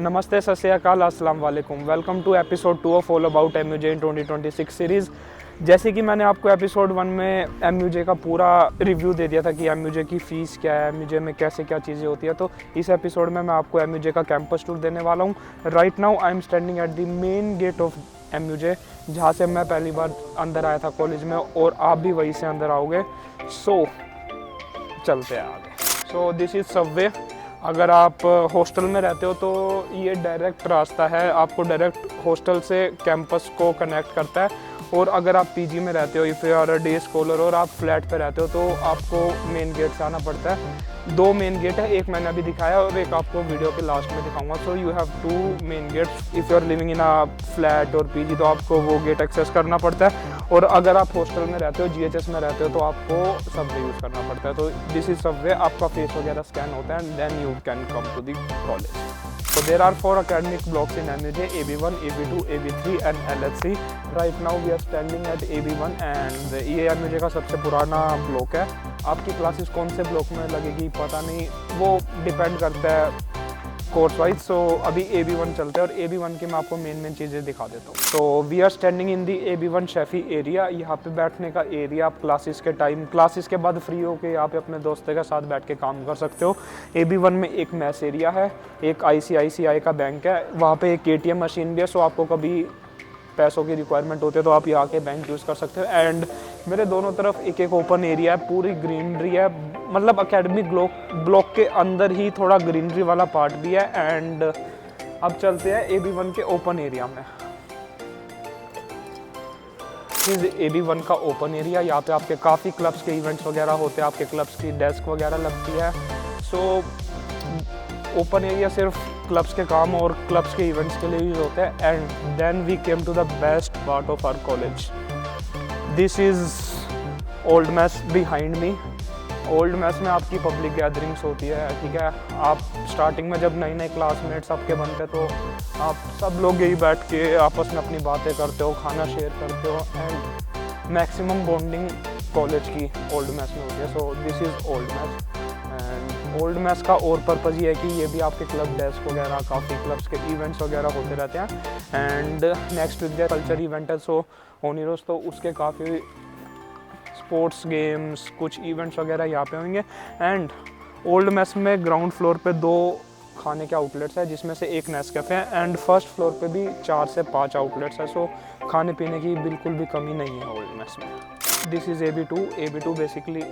नमस्ते, सत श्री अकाल, अस्सलाम वालेकुम। Welcome to episode 2 of all about MUJ in 2026 series. जैसे कि मैंने आपको एपिसोड 1 में एमयूजे का पूरा रिव्यू दे दिया था कि एमयूजे की फ़ीस क्या है, एमयूजे में कैसे क्या चीज़ें होती है, तो इस एपिसोड में मैं आपको एमयूजे का कैंपस टूर देने वाला हूँ। Right now I am standing at the main gate of MUJ, जहाँ से मैं पहली बार अंदर आया था कॉलेज में, और आप भी वहीं से अंदर आओगे। सो चलते हैं आगे। सो दिस इज़ सबवे। अगर आप हॉस्टल में रहते हो तो ये डायरेक्ट रास्ता है, आपको डायरेक्ट हॉस्टल से कैंपस को कनेक्ट करता है। और अगर आप पीजी में रहते हो, if you are a day scholar, और आप फ्लैट पे रहते हो, तो आपको मेन गेट से आना पड़ता है। 2 मेन गेट है, एक मैंने अभी दिखाया और एक आपको वीडियो के लास्ट में दिखाऊंगा। So you have 2 main gates. If you are living in a flat और पीजी तो आपको वो गेट एक्सेस करना पड़ता है, और अगर आप हॉस्टल में रहते हो, जीएचएस में रहते हो, तो आपको सबवे यूज़ करना पड़ता है। तो दिस इज सबवे, आपका फेस वगैरह स्कैन होता है and then you can come to the college. So there are 4 academic blocks in MUJ: AB1, AB2, AB3 and LHC. Right now we are standing at AB1 and ये MUJ का सबसे पुराना block है। आपकी classes कौन से block में लगेगी पता नहीं, वो डिपेंड करता है कोर्स वाइज। सो अभी AB1 चलते हैं और AB1 की मैं आपको मेन चीज़ें दिखा देता हूँ। तो we are standing in the AB1 शेफी एरिया। यहाँ पे बैठने का एरिया, आप क्लासेस के टाइम, क्लासेस के बाद फ्री हो के यहाँ पे अपने दोस्तों के साथ बैठ के काम कर सकते हो। AB1 में एक मैस एरिया है, एक ICICI का बैंक है, वहाँ पे एक ATM मशीन भी है। सो आपको कभी पैसों की रिक्वायरमेंट होती है तो आप यहाँ के बैंक यूज़ कर सकते हो। एंड मेरे दोनों तरफ एक एक ओपन एरिया है, पूरी ग्रीनरी है, मतलब एकेडमिक ब्लॉक के अंदर ही थोड़ा ग्रीनरी वाला पार्ट भी है। एंड अब चलते हैं AB1 के ओपन एरिया में। AB1 का ओपन एरिया, यहाँ पे आपके काफ़ी क्लब्स के इवेंट्स वगैरह होते हैं, आपके क्लब्स की डेस्क वगैरह लगती है। सो ओपन एरिया सिर्फ क्लब्स के काम और क्लब्स के इवेंट्स के लिए यूज होते हैं। And then we came to the best part of our college. This is old mess behind me. Old mess में आपकी पब्लिक गैदरिंग्स होती है, ठीक है। आप स्टार्टिंग में जब नए नए क्लासमेट्स आपके बनते तो आप सब लोग यही बैठ के आपस में अपनी बातें करते हो, खाना शेयर करते हो, एंड मैक्सिमम बॉन्डिंग कॉलेज की ओल्ड मैस में होती है। So this is old mess. And old mess का और पर्पज़ ये है कि ये भी आपके क्लब डेस्क वगैरह, काफ़ी क्लब्स के इवेंट्स वगैरह होते रहते हैं। And next week culture event है, सो होनी रोज़, तो उसके काफ़ी स्पोर्ट्स गेम्स, कुछ इवेंट्स वगैरह यहाँ पे होंगे। एंड ओल्ड मैस में ग्राउंड फ्लोर पे 2 खाने के आउटलेट्स है, जिसमें से एक नेस्कैफे है, एंड फर्स्ट फ्लोर पे भी 4 से 5 आउटलेट्स है। सो खाने पीने की बिल्कुल भी कमी नहीं है ओल्ड मैस में। This is AB2 basically,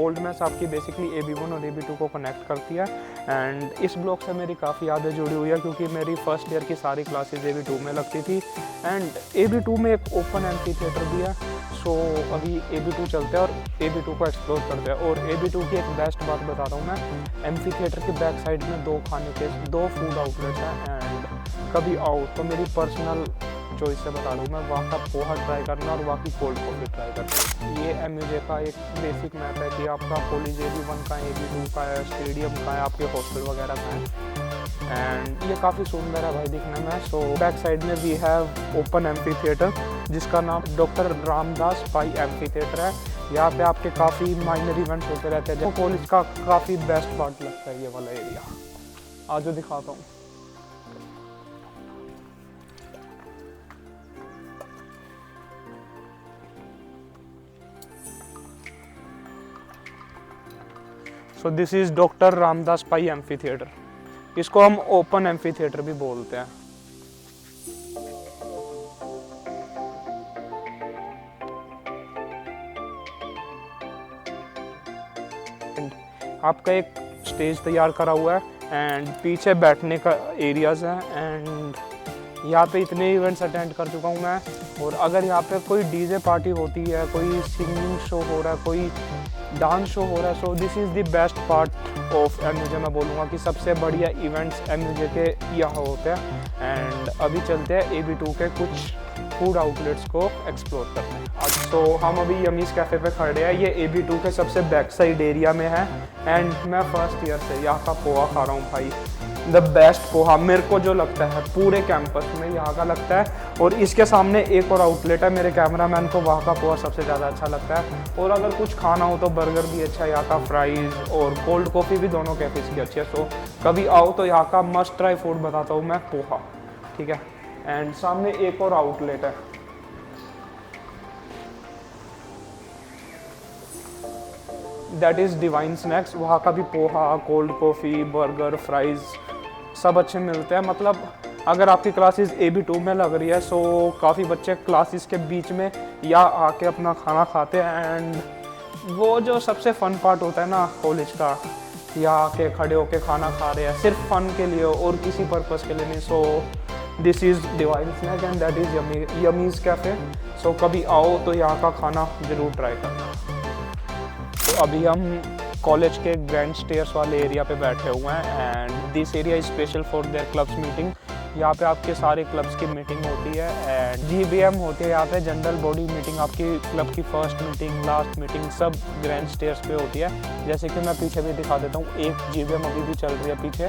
old mess आपकी बेसिकली AB1 और AB2 को कनेक्ट करती है। एंड इस ब्लॉक से मेरी काफ़ी यादें जुड़ी हुई है, क्योंकि मेरी फर्स्ट ईयर की सारी क्लासेस AB2 में लगती थी। एंड AB2 में एक ओपन एम्फी थिएटर भी है। सो अभी AB2 चलते हैं और AB2 को एक्सप्लोर करते हैं। और AB2 की एक बेस्ट बात बता रहा हूँ मैं, एम्फी थिएटर की बैक साइड में 2 खाने के 2 फूड आउटलेट्स हैं। एंड कभी आओ तो मेरी पर्सनल चॉइस से बता दूँ, मैं वहाँ का पोहा ट्राई करना और वहाँ की कोल्ड कॉफ़ी ट्राई करना। ये एमयूजे का एक बेसिक मैप है कि आपका कॉलेज AB1 का है, AB2 का है, स्टेडियम का है, आपके हॉस्टल वगैरह का है। एंड ये काफ़ी सुंदर है भाई दिखने में। सो बैक साइड में we have open amphitheatre, जिसका नाम doctor Ramdas Pai amphitheatre है। यहाँ पे आपके काफ़ी माइनर इवेंट्स होते रहते हैं। कॉलेज का काफ़ी बेस्ट पार्ट लगता है ये वाला एरिया। आज जो दिखाता हूँ। सो this is doctor Ramdas Pai amphi theatre. इसको हम ओपन एम्फी थिएटर भी बोलते हैं। आपका एक स्टेज तैयार करा हुआ है एंड पीछे बैठने का एरियाज़ हैं। एंड यहाँ पे इतने इवेंट्स अटेंड कर चुका हूँ मैं। और अगर यहाँ पे कोई डीजे पार्टी होती है, कोई सिंगिंग शो हो रहा है, कोई डांस शो हो रहा है, so this is the best part of एमयूजे। मैं बोलूँगा कि सबसे बढ़िया इवेंट्स एमयूजे के यहाँ होते हैं। एंड अभी चलते हैं AB2 के कुछ फूड आउटलेट्स को एक्सप्लोर करते हैं आज। तो हम अभी यमीज़ कैफ़े पे खड़े हैं, ये AB2 के सबसे बैक साइड एरिया में है। एंड मैं फर्स्ट ईयर से यहाँ का पोहा खा रहा हूँ भाई, द बेस्ट पोहा मेरे को जो लगता है पूरे कैंपस में यहाँ का लगता है। और इसके सामने एक और आउटलेट है, मेरे कैमरामैन को वहाँ का पोहा सबसे ज़्यादा अच्छा लगता है। और अगर कुछ खाना हो तो बर्गर भी अच्छा है यहाँ का, फ्राइज़ और कोल्ड कॉफ़ी भी दोनों कैफेज़ की अच्छी है। सो कभी आओ तो यहाँ का मस्ट ट्राई फूड बताता हूँ मैं, पोहा, ठीक है। एंड सामने एक और आउटलेट है, दैट इज़ डिवाइन स्नैक्स। वहाँ का भी poha, cold coffee, burger, fries सब अच्छे मिलते हैं। मतलब अगर आपकी क्लासेस AB2 में लग रही है, सो काफ़ी बच्चे क्लासेस के बीच में या आके अपना खाना खाते हैं। एंड वो जो सबसे फ़न पार्ट होता है ना कॉलेज का, या आके खड़े होके खाना खा रहे हैं सिर्फ फ़न के लिए और किसी पर्पज़ के लिए नहीं। So this is divine snack and that is yummies cafe. सो कभी आओ तो यहाँ का खाना ज़रूर ट्राई करना। तो अभी हम कॉलेज के ग्रैंड स्टेयर्स वाले एरिया पे बैठे हुए हैं and this area is special for their clubs meeting. यहाँ पे आपके सारे क्लब्स की मीटिंग होती है एंड GBM होती है यहाँ पे, जनरल बॉडी मीटिंग। आपकी क्लब की फर्स्ट मीटिंग, लास्ट मीटिंग सब ग्रैंड स्टेयर्स पे होती है। जैसे कि मैं पीछे भी दिखा देता हूँ, एक GBM अभी भी चल रही है पीछे।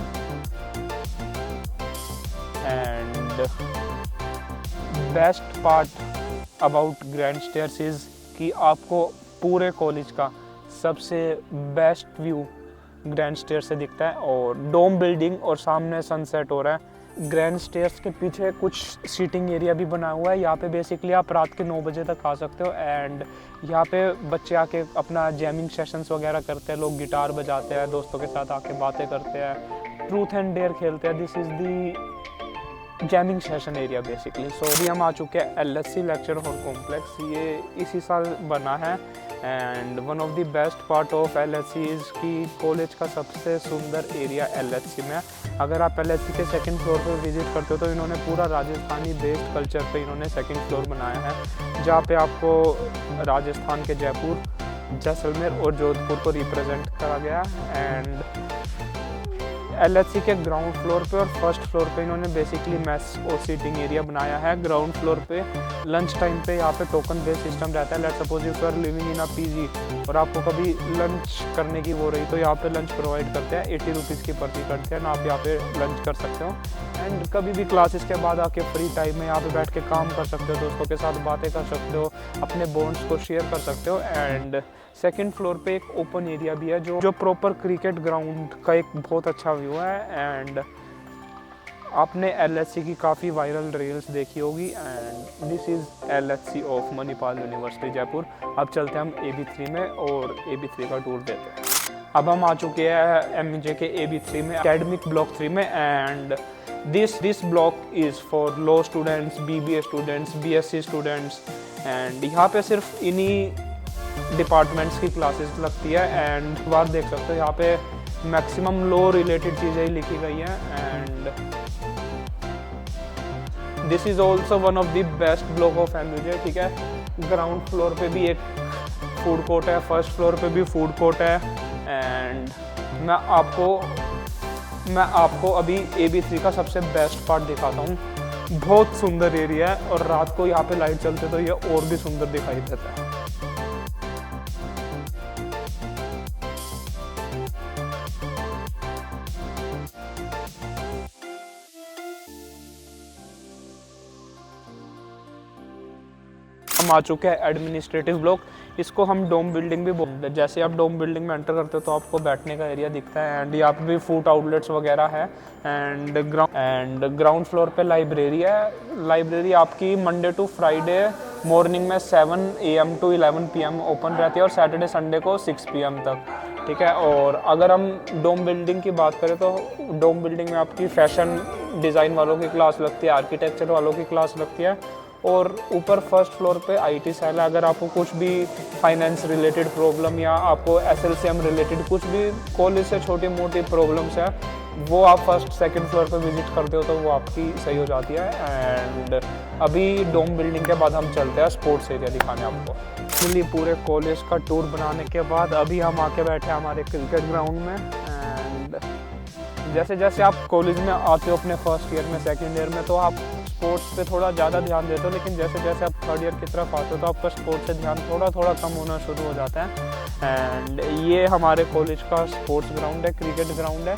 And best part about grand stairs is कि आपको पूरे कॉलेज का सबसे बेस्ट व्यू ग्रैंड स्टेयर से दिखता है और डोम बिल्डिंग और सामने सनसेट हो रहा है। ग्रैंड स्टेयर्स के पीछे कुछ सीटिंग एरिया भी बना हुआ है। यहाँ पे बेसिकली आप रात के 9 बजे तक आ सकते हो एंड यहाँ पे बच्चे आके अपना जैमिंग सेशंस वगैरह करते हैं, लोग गिटार बजाते हैं, दोस्तों के साथ आके बातें करते हैं, ट्रूथ एंड डेयर खेलते हैं। This is the jamming session area basically. सो अभी हम आ चुके हैं LSC लेक्चर हॉल कॉम्प्लेक्स। ये इसी साल बना है and one of the best part of LSC is कि कॉलेज का सबसे सुंदर एरिया LSC में। अगर आप LSC के सेकंड फ्लोर पर विजिट करते हो तो इन्होंने पूरा राजस्थानी बेस्ड कल्चर पे इन्होंने सेकंड फ्लोर बनाया है, जहाँ पे आपको राजस्थान के जयपुर, जैसलमेर और जोधपुर को रिप्रेजेंट करा गया। एंड LSC के ग्राउंड फ्लोर पे और फर्स्ट फ्लोर पे इन्होंने बेसिकली मैस और सीटिंग एरिया बनाया है। ग्राउंड फ्लोर पे लंच टाइम पे यहाँ पे टोकन बेस्ड सिस्टम रहता है। Let's suppose if you are living in a PG और आपको कभी लंच करने की वो रही तो यहाँ पे लंच प्रोवाइड करते हैं, 80 रुपीज़ की पर्ची करते हैं ना, आप यहाँ पे लंच कर सकते हो। एंड कभी भी क्लासेस के बाद आके फ्री टाइम में यहाँ पे बैठ के काम कर सकते हो, दोस्तों के साथ बातें कर सकते हो, अपने बॉन्ड्स को शेयर कर सकते हो। एंड सेकंड फ्लोर पे एक ओपन एरिया भी है जो प्रॉपर क्रिकेट ग्राउंड का एक बहुत अच्छा व्यू है। एंड आपने LSC की काफ़ी वायरल रील्स देखी होगी and this is LSC of Manipal university Jaipur. अब चलते हैं हम AB3 में और AB3 का टूर देते हैं। अब हम आ चुके हैं MJ के AB3 में, एकेडमिक ब्लॉक 3 में। And this block is for law students, BBA students, BSc students. And यहाँ पे सिर्फ इन्हीं डिपार्टमेंट्स की क्लासेस लगती है। एंड बात देख सकते हो यहाँ पे मैक्सिमम लॉ रिलेटेड चीज़ें ही लिखी गई हैं। And this is also one of the best block of MUJ, ठीक है। ग्राउंड फ्लोर पे भी एक फूड कोर्ट है, फर्स्ट फ्लोर पे भी फूड कोर्ट है। एंड मैं आपको अभी AB3 का सबसे बेस्ट पार्ट दिखाता हूँ। बहुत सुंदर एरिया है और रात को यहाँ पे लाइट चलते तो ये और भी सुंदर दिखाई देता है। हम आ चुके हैं एडमिनिस्ट्रेटिव ब्लॉक, इसको हम डोम बिल्डिंग भी बोलते हैं। जैसे आप डोम बिल्डिंग में एंटर करते हो तो आपको बैठने का एरिया दिखता है एंड यहाँ पे भी फूड आउटलेट्स वगैरह है। एंड ग्राउंड फ्लोर पे लाइब्रेरी है। लाइब्रेरी आपकी मंडे टू फ्राइडे मॉर्निंग में 7 AM to 11 PM ओपन रहती है और सैटरडे संडे को 6 PM तक, ठीक है। और अगर हम डोम बिल्डिंग की बात करें तो डोम बिल्डिंग में आपकी फैशन डिज़ाइन वालों की क्लास लगती है, आर्किटेक्चर वालों की क्लास लगती है और ऊपर फर्स्ट फ्लोर पे IT सेल है। अगर आपको कुछ भी फाइनेंस रिलेटेड प्रॉब्लम या आपको SLCM रिलेटेड कुछ भी कॉलेज से छोटी मोटी प्रॉब्लम्स है वो आप फर्स्ट सेकंड फ्लोर पे विजिट करते हो तो वो आपकी सही हो जाती है। एंड अभी डोम बिल्डिंग के बाद हम चलते हैं स्पोर्ट्स एरिया दिखाने आपको। इसलिए पूरे कॉलेज का टूर बनाने के बाद अभी हम आके बैठे हैं हमारे क्रिकेट ग्राउंड में। एंड जैसे जैसे आप कॉलेज में आते हो अपने फर्स्ट ईयर में, सेकेंड ईयर में, तो आप स्पोर्ट्स पे थोड़ा ज़्यादा ध्यान देते हो, लेकिन जैसे जैसे आप थर्ड ईयर की तरफ आते हो तो आपका स्पोर्ट्स से ध्यान थोड़ा थोड़ा कम होना शुरू हो जाता है। एंड ये हमारे कॉलेज का स्पोर्ट्स ग्राउंड है, क्रिकेट ग्राउंड है।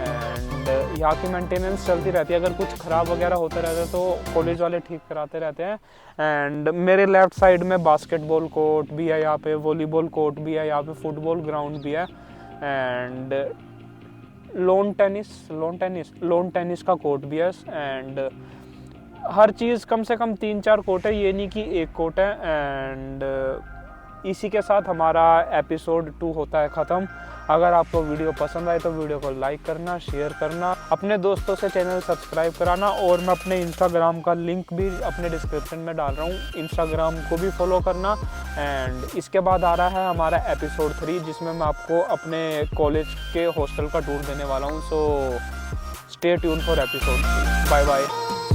एंड यहाँ की मेंटेनेंस चलती रहती है, अगर कुछ ख़राब वगैरह होता रहता है तो कॉलेज वाले ठीक कराते रहते हैं। एंड मेरे लेफ़्ट साइड में बास्केटबॉल कोर्ट भी है, यहाँ पे वॉलीबॉल कोर्ट भी है, यहाँ पे फुटबॉल ग्राउंड भी है। एंड लॉन टेनिस का कोर्ट भी है। एंड हर चीज़ कम से कम 3-4 कोर्ट है, ये नहीं कि एक कोर्ट है। एंड इसी के साथ हमारा एपिसोड 2 होता है ख़त्म। अगर आपको वीडियो पसंद आए तो वीडियो को लाइक करना, शेयर करना, अपने दोस्तों से चैनल सब्सक्राइब कराना। और मैं अपने इंस्टाग्राम का लिंक भी अपने डिस्क्रिप्शन में डाल रहा हूँ, इंस्टाग्राम को भी फॉलो करना। एंड इसके बाद आ रहा है हमारा एपिसोड 3, जिसमें मैं आपको अपने कॉलेज के हॉस्टल का टूर देने वाला हूँ। So stay tune for episode 3। Bye bye.